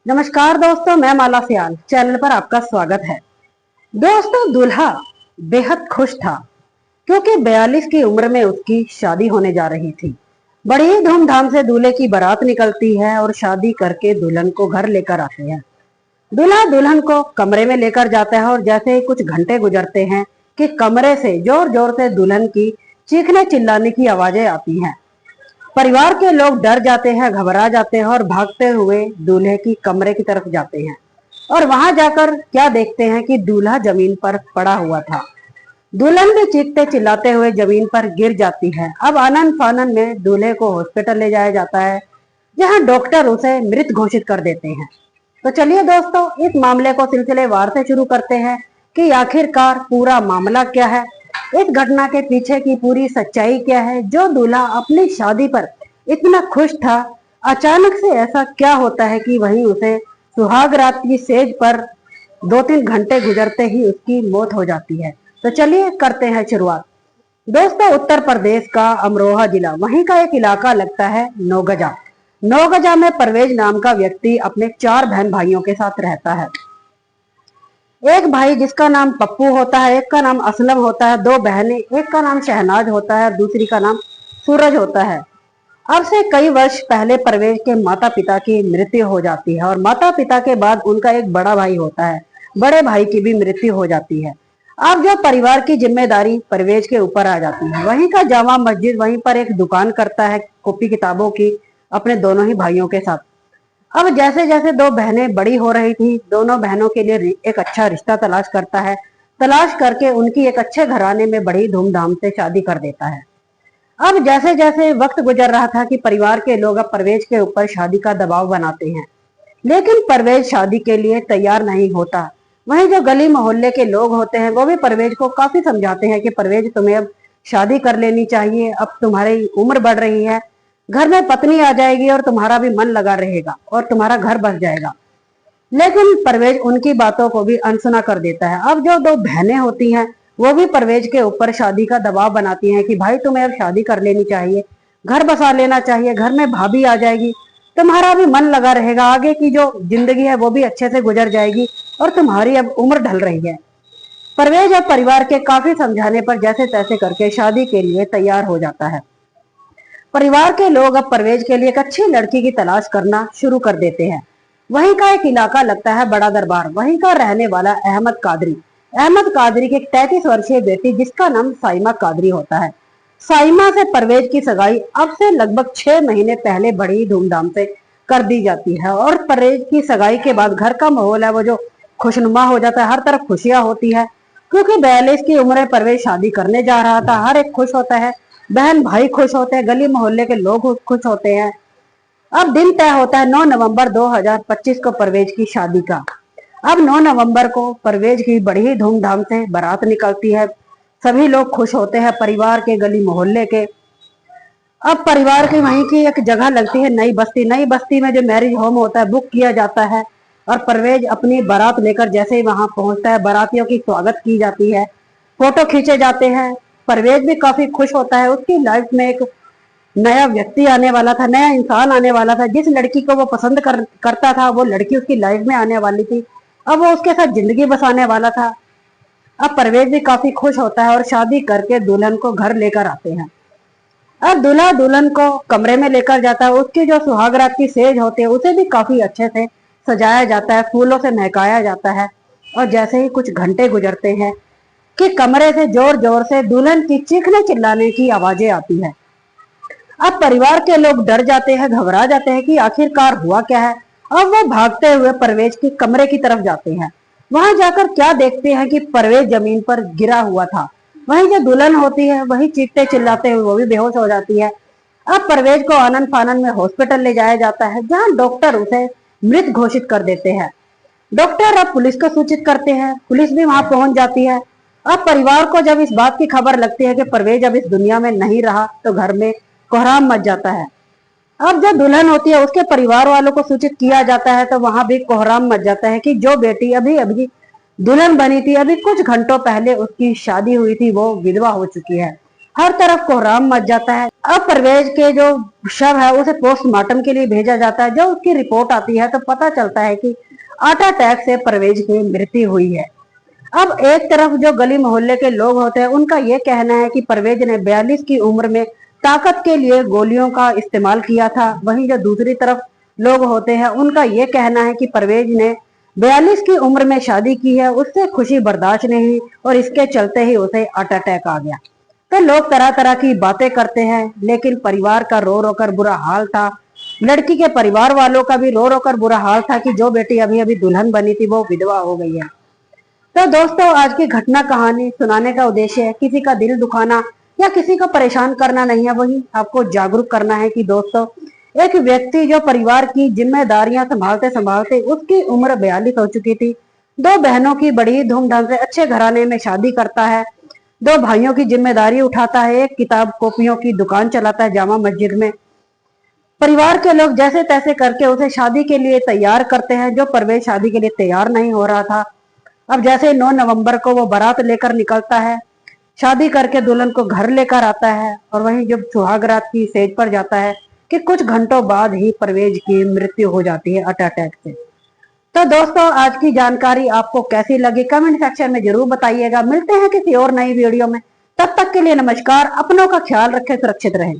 नमस्कार दोस्तों, मैं माला सियाल चैनल पर आपका स्वागत है। दोस्तों, दूल्हा बेहद खुश था क्योंकि 42 की उम्र में उसकी शादी होने जा रही थी। बड़ी ही धूमधाम से दूल्हे की बारात निकलती है और शादी करके दुल्हन को घर लेकर आते हैं। दूल्हा दुल्हन को कमरे में लेकर जाता है और जैसे ही कुछ घंटे गुजरते हैं कि कमरे से जोर जोर से दुल्हन की चीखने चिल्लाने की आवाजें आती हैं। परिवार के लोग डर जाते हैं, घबरा जाते हैं और भागते हुए दूल्हे की कमरे की तरफ जाते हैं और वहां जाकर क्या देखते हैं कि दूल्हा जमीन पर पड़ा हुआ था। दुल्हन भी चीखते चिल्लाते हुए जमीन पर गिर जाती है। अब आनन फानन में दूल्हे को हॉस्पिटल ले जाया जाता है, जहां डॉक्टर उसे मृत घोषित कर देते हैं। तो चलिए दोस्तों, इस मामले को सिलसिलेवार से शुरू करते हैं कि आखिरकार पूरा मामला क्या है, इस घटना के पीछे की पूरी सच्चाई क्या है। जो दूल्हा अपनी शादी पर इतना खुश था, अचानक से ऐसा क्या होता है कि वहीं उसे सुहाग रात की सेज पर 2-3 घंटे गुजरते ही उसकी मौत हो जाती है। तो चलिए करते हैं शुरुआत। दोस्तों, उत्तर प्रदेश का अमरोहा जिला, वहीं का एक इलाका लगता है नौगजा। नौगजा में परवेज नाम का व्यक्ति अपने 4 बहन भाइयों के साथ रहता है। एक भाई जिसका नाम पप्पू होता है, एक का नाम असलम होता है, 2 बहनें, एक का नाम शहनाज होता है और दूसरी का नाम सूरज होता है। अब से कई वर्ष पहले परवेज के माता पिता की मृत्यु हो जाती है और माता पिता के बाद उनका एक बड़ा भाई होता है। बड़े भाई की भी मृत्यु हो जाती है। अब जो परिवार की जिम्मेदारी परवेज के ऊपर आ जाती है। वहीं का जामा मस्जिद, वहीं पर एक दुकान करता है कॉपी किताबों की अपने दोनों ही भाइयों के साथ। अब जैसे जैसे 2 बहनें बड़ी हो रही थी, दोनों बहनों के लिए एक अच्छा रिश्ता तलाश करता है। तलाश करके उनकी एक अच्छे घराने में बड़ी धूमधाम से शादी कर देता है। अब जैसे जैसे वक्त गुजर रहा था कि परिवार के लोग अब परवेज के ऊपर शादी का दबाव बनाते हैं, लेकिन परवेज शादी के लिए तैयार नहीं होता। वहीं जो गली मोहल्ले के लोग होते हैं वो भी परवेज को काफी समझाते हैं कि परवेज, तुम्हें अब शादी कर लेनी चाहिए, अब तुम्हारी उम्र बढ़ रही है, घर में पत्नी आ जाएगी और तुम्हारा भी मन लगा रहेगा और तुम्हारा घर बस जाएगा। लेकिन परवेज उनकी बातों को भी अनसुना कर देता है। अब जो 2 बहनें होती हैं वो भी परवेज के ऊपर शादी का दबाव बनाती हैं कि भाई, तुम्हें अब शादी कर लेनी चाहिए, घर बसा लेना चाहिए, घर में भाभी आ जाएगी, तुम्हारा भी मन लगा रहेगा, आगे की जो जिंदगी है वो भी अच्छे से गुजर जाएगी और तुम्हारी अब उम्र ढल रही है। परवेज अब परिवार के काफी समझाने पर जैसे तैसे करके शादी के लिए तैयार हो जाता है। परिवार के लोग अब परवेज के लिए एक अच्छी लड़की की तलाश करना शुरू कर देते हैं। वहीं का एक इलाका लगता है बड़ा दरबार। वहीं का रहने वाला अहमद कादरी, अहमद कादरी की एक 33 वर्षीय बेटी जिसका नाम साइमा कादरी होता है। साइमा से परवेज की सगाई अब से लगभग 6 महीने पहले बड़ी धूमधाम से कर दी जाती है और परवेज की सगाई के बाद घर का माहौल है वो जो खुशनुमा हो जाता है। हर तरफ खुशियां होती है क्योंकि 42 की उम्र में परवेज शादी करने जा रहा था। हर एक खुश होता है, बहन भाई खुश होते हैं, गली मोहल्ले के लोग खुश होते हैं। अब दिन तय होता है 9 नवंबर 2025 को परवेज की शादी का। अब 9 नवंबर को परवेज की बड़ी ही धूमधाम से बारात निकलती है। सभी लोग खुश होते हैं, परिवार के, गली मोहल्ले के। अब परिवार की वहीं की एक जगह लगती है नई बस्ती। नई बस्ती में जो मैरिज होम होता है बुक किया जाता है और परवेज अपनी बारात लेकर जैसे ही वहां पहुंचता है, बारातियों की स्वागत की जाती है, फोटो खींचे जाते हैं। परवेज भी काफी खुश होता है। उसकी लाइफ में एक नया व्यक्ति आने वाला था, नया इंसान आने वाला था। जिस लड़की को वो पसंद करता था वो लड़की उसकी लाइफ में आने वाली थी। अब वो उसके साथ जिंदगी बसाने वाला था। अब परवेज भी काफी खुश होता है और शादी करके दुल्हन को घर लेकर आते हैं। अब दूल्हा दुल्हन को कमरे में लेकर जाता है। उसकी जो सुहाग रात की सेज होती है उसे भी काफी अच्छे से सजाया जाता है, फूलों से महकाया जाता है। और जैसे ही कुछ घंटे गुजरते हैं कि कमरे से जोर जोर से दुल्हन की चीखने चिल्लाने की आवाजें आती है। अब परिवार के लोग डर जाते हैं, घबरा जाते हैं कि आखिरकार हुआ क्या है। अब वो भागते हुए परवेज के कमरे की तरफ जाते हैं। वहां जाकर क्या देखते हैं कि परवेज जमीन पर गिरा हुआ था। वहीं जो दुल्हन होती है वही चीखते चिल्लाते हुए वो भी बेहोश हो जाती है। अब परवेज को आनन फानन में हॉस्पिटल ले जाया जाता है, जहां डॉक्टर उसे मृत घोषित कर देते हैं। डॉक्टर अब पुलिस को सूचित करते हैं, पुलिस भी वहां पहुंच जाती है। अब परिवार को जब इस बात की खबर लगती है कि परवेज अब इस दुनिया में नहीं रहा तो घर में कोहराम मच जाता है। अब जब दुल्हन होती है उसके परिवार वालों को सूचित किया जाता है तो वहां भी कोहराम मच जाता है कि जो बेटी अभी अभी दुल्हन बनी थी, अभी कुछ घंटों पहले उसकी शादी हुई थी, वो विधवा हो चुकी है। हर तरफ कोहराम मच जाता है। अब परवेज के जो शव है उसे पोस्टमार्टम के लिए भेजा जाता है। जब उसकी रिपोर्ट आती है तो पता चलता है कि हार्ट अटैक से परवेज की मृत्यु हुई है। अब एक तरफ जो गली मोहल्ले के लोग होते हैं उनका यह कहना है कि परवेज ने 42 की उम्र में ताकत के लिए गोलियों का इस्तेमाल किया था। वहीं जो दूसरी तरफ लोग होते हैं उनका यह कहना है कि परवेज ने 42 की उम्र में शादी की है, उससे खुशी बर्दाश्त नहीं हुई और इसके चलते ही उसे हार्ट अटैक आ गया। तो लोग तरह तरह की बातें करते हैं, लेकिन परिवार का रो रो कर बुरा हाल था। लड़की के परिवार वालों का भी रो रो कर बुरा हाल था कि जो बेटी अभी अभी दुल्हन बनी थी वो विधवा हो गई है। तो दोस्तों, आज की घटना कहानी सुनाने का उद्देश्य है किसी का दिल दुखाना या किसी को परेशान करना नहीं है, वही आपको जागरूक करना है कि दोस्तों, एक व्यक्ति जो परिवार की जिम्मेदारियां संभालते संभालते उसकी उम्र 42 हो चुकी थी, दो बहनों की बड़ी धूमधाम से अच्छे घराने में शादी करता है, दो भाइयों की जिम्मेदारी उठाता है, एक किताब कॉपियों की दुकान चलाता है जामा मस्जिद में। परिवार के लोग जैसे तैसे करके उसे शादी के लिए तैयार करते हैं। जो परवेज शादी के लिए तैयार नहीं हो रहा था, अब जैसे 9 नवंबर को वो बारात लेकर निकलता है, शादी करके दुल्हन को घर लेकर आता है, और वहीं जब सुहाग रात की सेज पर जाता है कि कुछ घंटों बाद ही परवेज की मृत्यु हो जाती है हार्ट अटैक से। तो दोस्तों, आज की जानकारी आपको कैसी लगी कमेंट सेक्शन में जरूर बताइएगा। मिलते हैं किसी और नई वीडियो में, तब तक के लिए नमस्कार। अपनों का ख्याल रखें, सुरक्षित रहें।